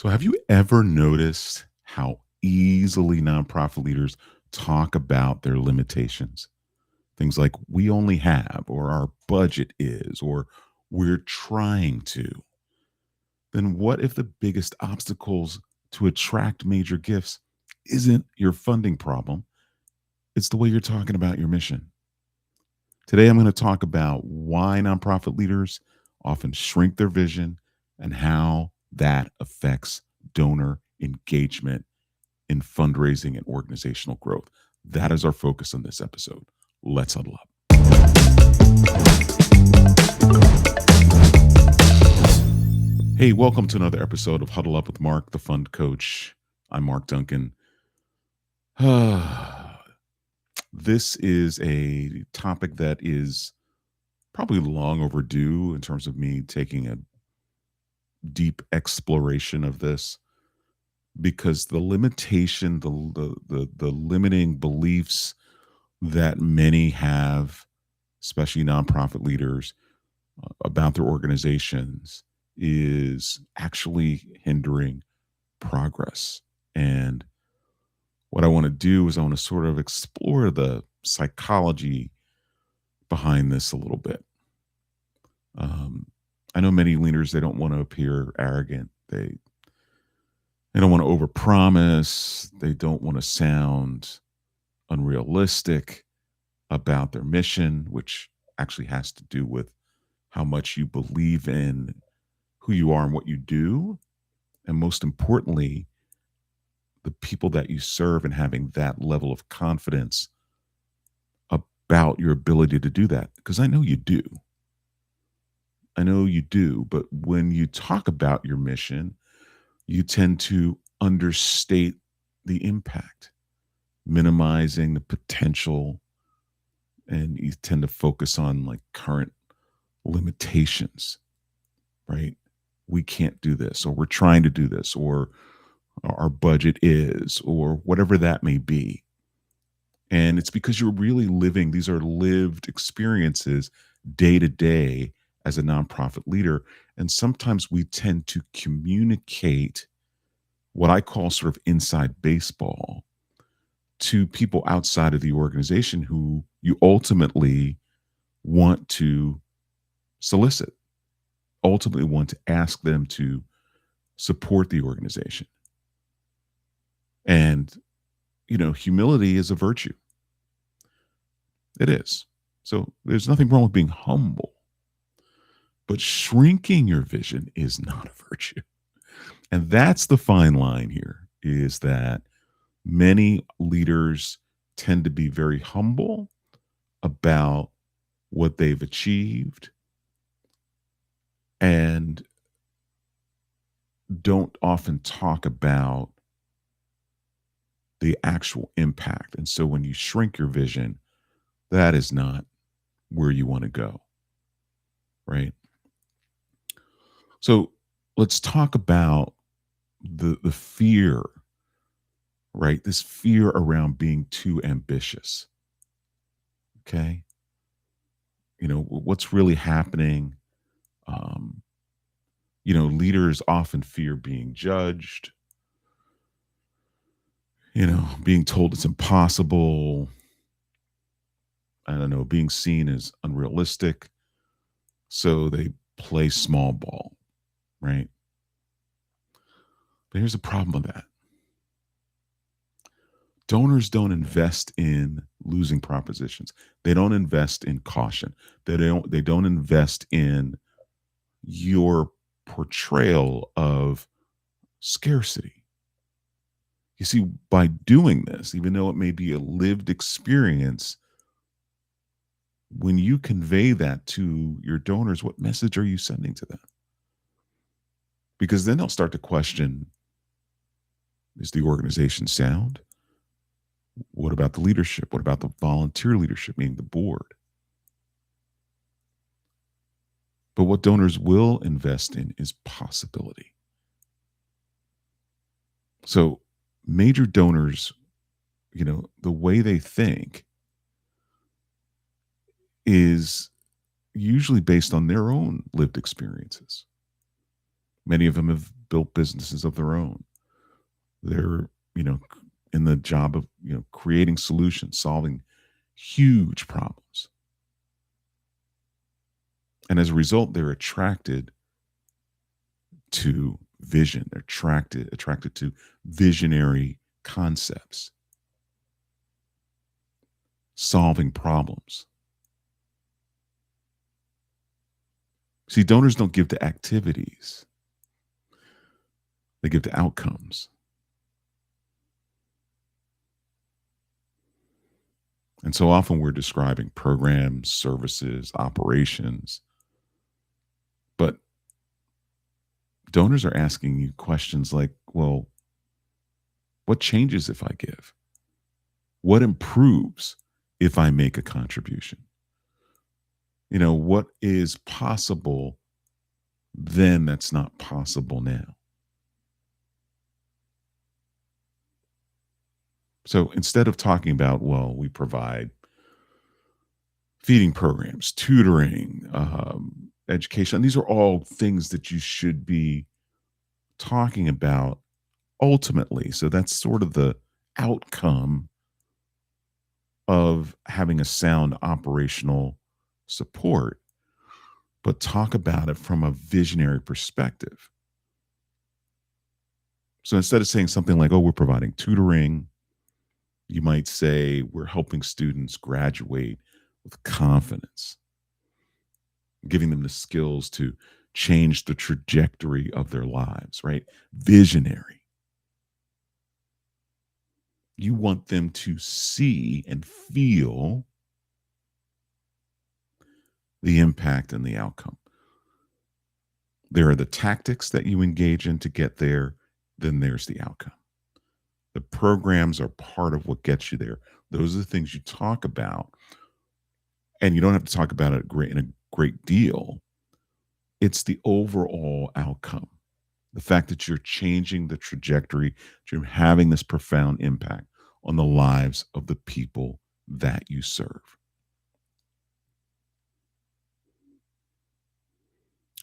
So, have you ever noticed how easily nonprofit leaders talk about their limitations? Things like we only have, or our budget is, or we're trying to. Then, what if the biggest obstacles to attract major gifts isn't your funding problem? It's the way you're talking about your mission. Today, I'm going to talk about why nonprofit leaders often shrink their vision and how that affects donor engagement in fundraising and organizational growth. That is our focus on this episode. Let's huddle up. Hey, welcome to another episode of Huddle Up with Mark, the Fund Coach. I'm Mark Duncan. This is a topic that is probably long overdue in terms of me taking a deep exploration of this because the limitation, the limiting beliefs that many have, especially nonprofit leaders, about their organizations is actually hindering progress. And what I want to do is I want to sort of explore the psychology behind this a little bit. I know many leaders, they don't want to appear arrogant. They don't want to overpromise. They don't want to sound unrealistic about their mission, which actually has to do with how much you believe in who you are and what you do. And most importantly, the people that you serve and having that level of confidence about your ability to do that. Because I know you do. I know you do. But when you talk about your mission, you tend to understate the impact, minimizing the potential, and you tend to focus on like current limitations, right? We can't do this, or we're trying to do this, or our budget is, or whatever that may be. And it's because you're really living, these are lived experiences day to day as a nonprofit leader. And sometimes we tend to communicate what I call sort of inside baseball to people outside of the organization who you ultimately want to solicit, ultimately want to ask them to support the organization. And, humility is a virtue. It is. So there's nothing wrong with being humble, but shrinking your vision is not a virtue. And that's the fine line here is that many leaders tend to be very humble about what they've achieved and don't often talk about the actual impact. And so when you shrink your vision, that is not where you want to go, right? So let's talk about the fear, right? This fear around being too ambitious. Okay. What's really happening. Um, Leaders often fear being judged, being told it's impossible. I don't know, being seen as unrealistic. So they play small ball, right? But here's the problem with that. Donors don't invest in losing propositions. They don't invest in caution. They don't invest in your portrayal of scarcity. You see, by doing this, even though it may be a lived experience, when you convey that to your donors, what message are you sending to them? Because then they'll start to question, is the organization sound? What about the leadership? What about the volunteer leadership, meaning the board? But what donors will invest in is possibility. So major donors, the way they think is usually based on their own lived experiences. Many of them have built businesses of their own. They're, you know, in the job of, creating solutions, solving huge problems. And as a result, they're attracted to vision. They're attracted to visionary concepts, solving problems. See, donors don't give to activities, they give to outcomes. And so often we're describing programs, services, operations, but donors are asking you questions like, well, what changes if I give? What improves if I make a contribution? What is possible then that's not possible now? So instead of talking about, well, we provide feeding programs, tutoring, education, these are all things that you should be talking about ultimately. So that's sort of the outcome of having a sound operational support, but talk about it from a visionary perspective. So instead of saying something like, oh, we're providing tutoring, you might say we're helping students graduate with confidence, giving them the skills to change the trajectory of their lives, right? Visionary. You want them to see and feel the impact and the outcome. There are the tactics that you engage in to get there, then there's the outcome. The programs are part of what gets you there. Those are the things you talk about. And you don't have to talk about it in a great deal. It's the overall outcome. The fact that you're changing the trajectory, you're having this profound impact on the lives of the people that you serve.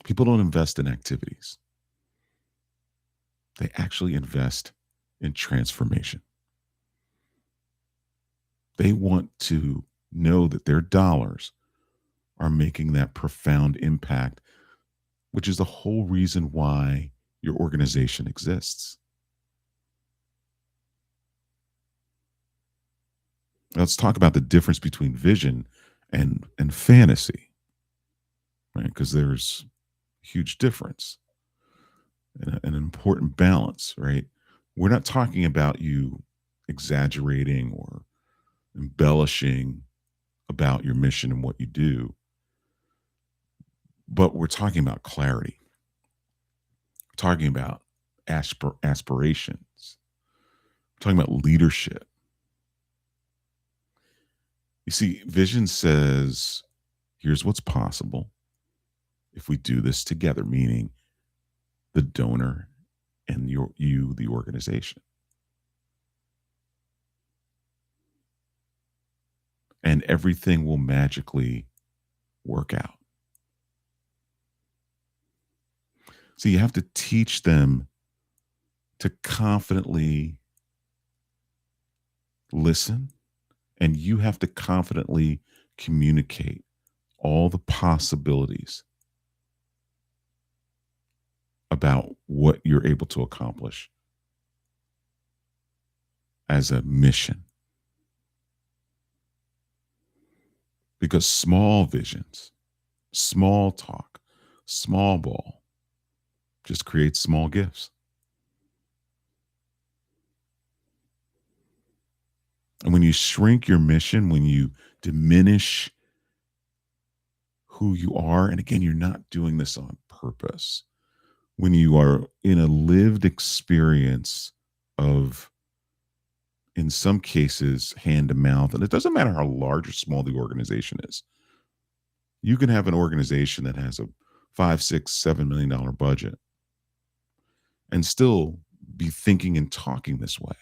People don't invest in activities, they actually invest in transformation. They want to know that their dollars are making that profound impact, which is the whole reason why your organization exists. Let's talk about the difference between vision and fantasy, right? Because there's a huge difference and an important balance, right? We're not talking about you exaggerating or embellishing about your mission and what you do, but we're talking about clarity, we're talking about aspirations, we're talking about leadership. You see, vision says, here's what's possible if we do this together, meaning the donor and the organization. And everything will magically work out. So you have to teach them to confidently listen, and you have to confidently communicate all the possibilities about what you're able to accomplish as a mission. Because small visions, small talk, small ball just creates small gifts. And when you shrink your mission, when you diminish who you are, and again, you're not doing this on purpose, when you are in a lived experience of, in some cases, hand to mouth, and it doesn't matter how large or small the organization is. You can have an organization that has a $5, $6, $7 million budget and still be thinking and talking this way.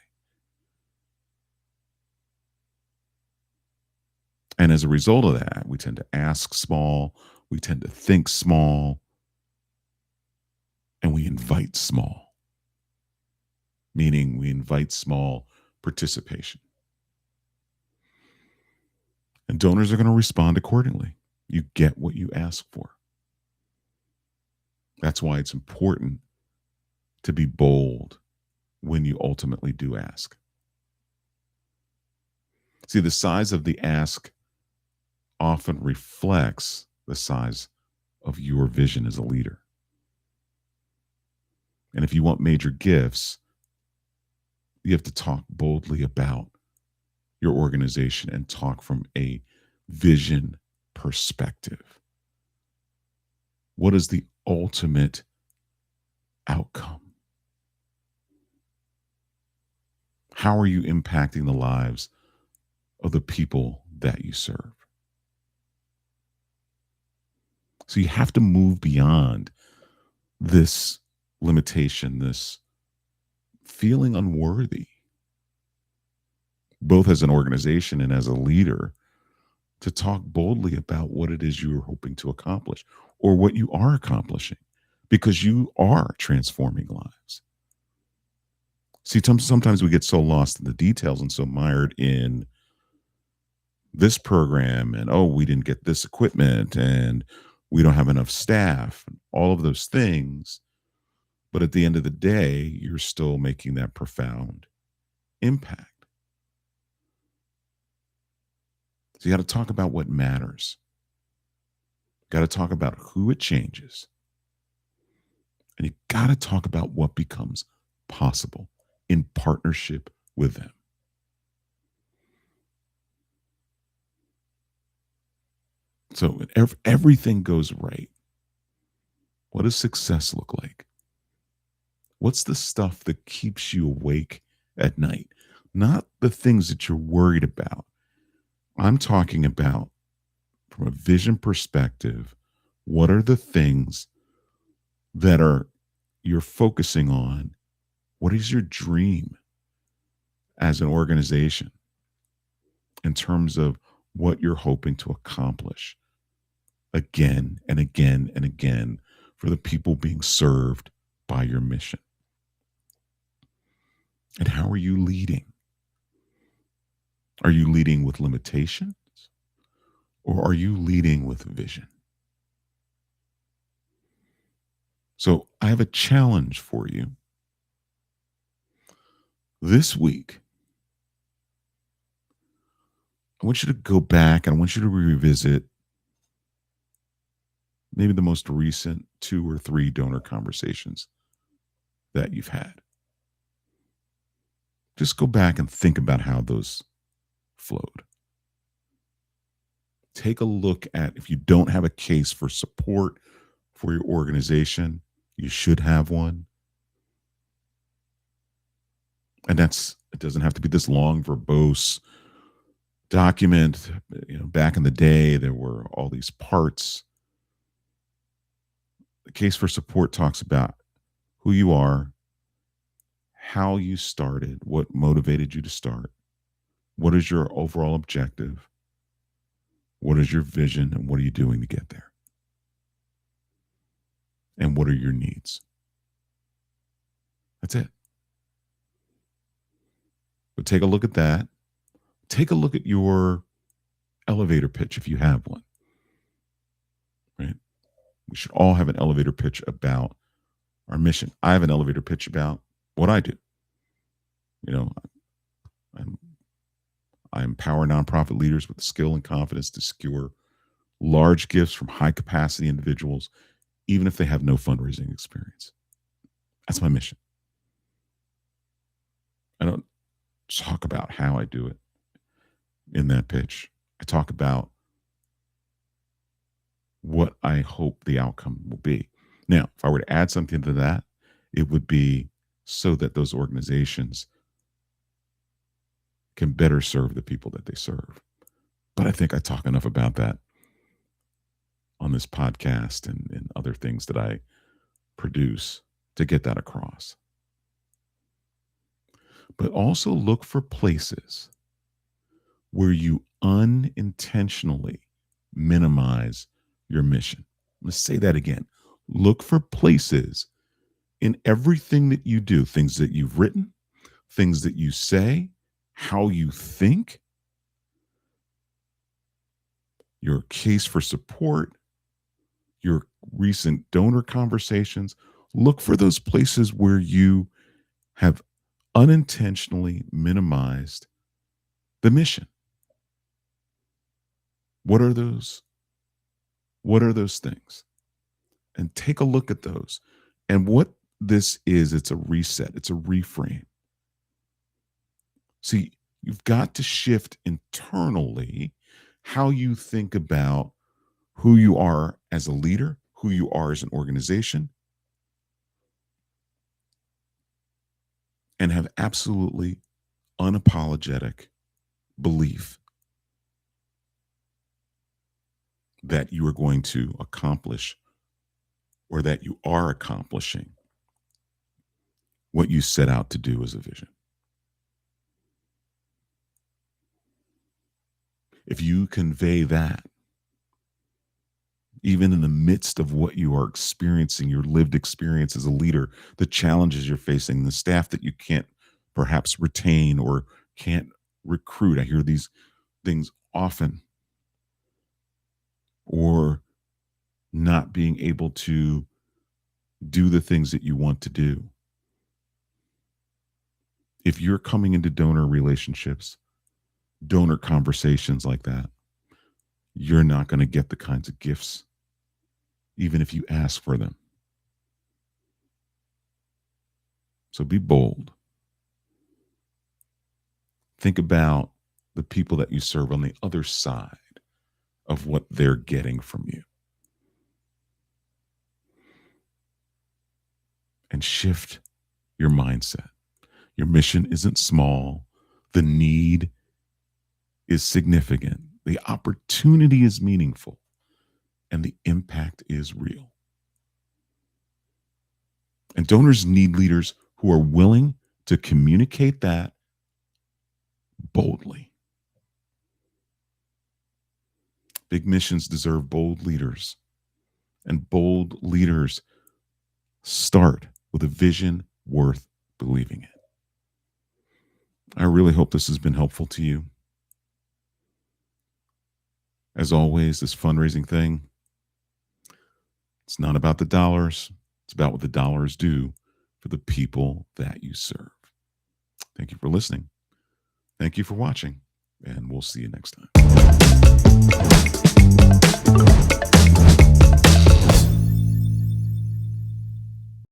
And as a result of that, we tend to ask small, we tend to think small, and we invite small, meaning we invite small participation. And donors are going to respond accordingly. You get what you ask for. That's why it's important to be bold when you ultimately do ask. See, the size of the ask often reflects the size of your vision as a leader. And if you want major gifts, you have to talk boldly about your organization and talk from a vision perspective. What is the ultimate outcome? How are you impacting the lives of the people that you serve? So you have to move beyond this limitation, this feeling unworthy, both as an organization and as a leader, to talk boldly about what it is you're hoping to accomplish or what you are accomplishing, because you are transforming lives. See, sometimes we get so lost in the details and so mired in this program and, oh, we didn't get this equipment and we don't have enough staff, and all of those things. But at the end of the day, you're still making that profound impact. So you got to talk about what matters. Got to talk about who it changes. And you got to talk about what becomes possible in partnership with them. So if everything goes right, what does success look like? What's the stuff that keeps you awake at night? Not the things that you're worried about. I'm talking about from a vision perspective, what are the things that are you're focusing on? What is your dream as an organization in terms of what you're hoping to accomplish again and again and again for the people being served by your mission? And how are you leading? Are you leading with limitations or are you leading with vision? So I have a challenge for you. This week, I want you to go back and I want you to revisit maybe the most recent 2 or 3 donor conversations that you've had. Just go back and think about how those flowed. Take a look at, if you don't have a case for support for your organization, you should have one. And it doesn't have to be this long, verbose document. Back in the day, there were all these parts. The case for support talks about who you are, how you started, what motivated you to start, what is your overall objective, what is your vision, and what are you doing to get there? And what are your needs? That's it. But take a look at that. Take a look at your elevator pitch if you have one. Right? We should all have an elevator pitch about our mission. I have an elevator pitch about what I do. I empower nonprofit leaders with the skill and confidence to secure large gifts from high capacity individuals, even if they have no fundraising experience. That's my mission. I don't talk about how I do it in that pitch. I talk about what I hope the outcome will be. Now, if I were to add something to that, it would be so that those organizations can better serve the people that they serve. But I think I talk enough about that on this podcast and other things that I produce to get that across. But also look for places where you unintentionally minimize your mission. Let's say that again. Look for places in everything that you do, things that you've written, things that you say, how you think, your case for support, your recent donor conversations. Look for those places where you have unintentionally minimized the mission. What are those? What are those things? And take a look at those. And what this is, it's a reset, it's a reframe. See, you've got to shift internally how you think about who you are as a leader, who you are as an organization, and have absolutely unapologetic belief that you are going to accomplish or that you are accomplishing what you set out to do as a vision. If you convey that, even in the midst of what you are experiencing, your lived experience as a leader, the challenges you're facing, the staff that you can't perhaps retain or can't recruit. I hear these things often, or not being able to do the things that you want to do. If you're coming into donor relationships, donor conversations like that, you're not going to get the kinds of gifts, even if you ask for them. So be bold. Think about the people that you serve on the other side of what they're getting from you. And shift your mindset. Your mission isn't small. The need is significant. The opportunity is meaningful. And the impact is real. And donors need leaders who are willing to communicate that boldly. Big missions deserve bold leaders. And bold leaders start with a vision worth believing in. I really hope this has been helpful to you. As always, this fundraising thing, it's not about the dollars. It's about what the dollars do for the people that you serve. Thank you for listening. Thank you for watching, and we'll see you next time.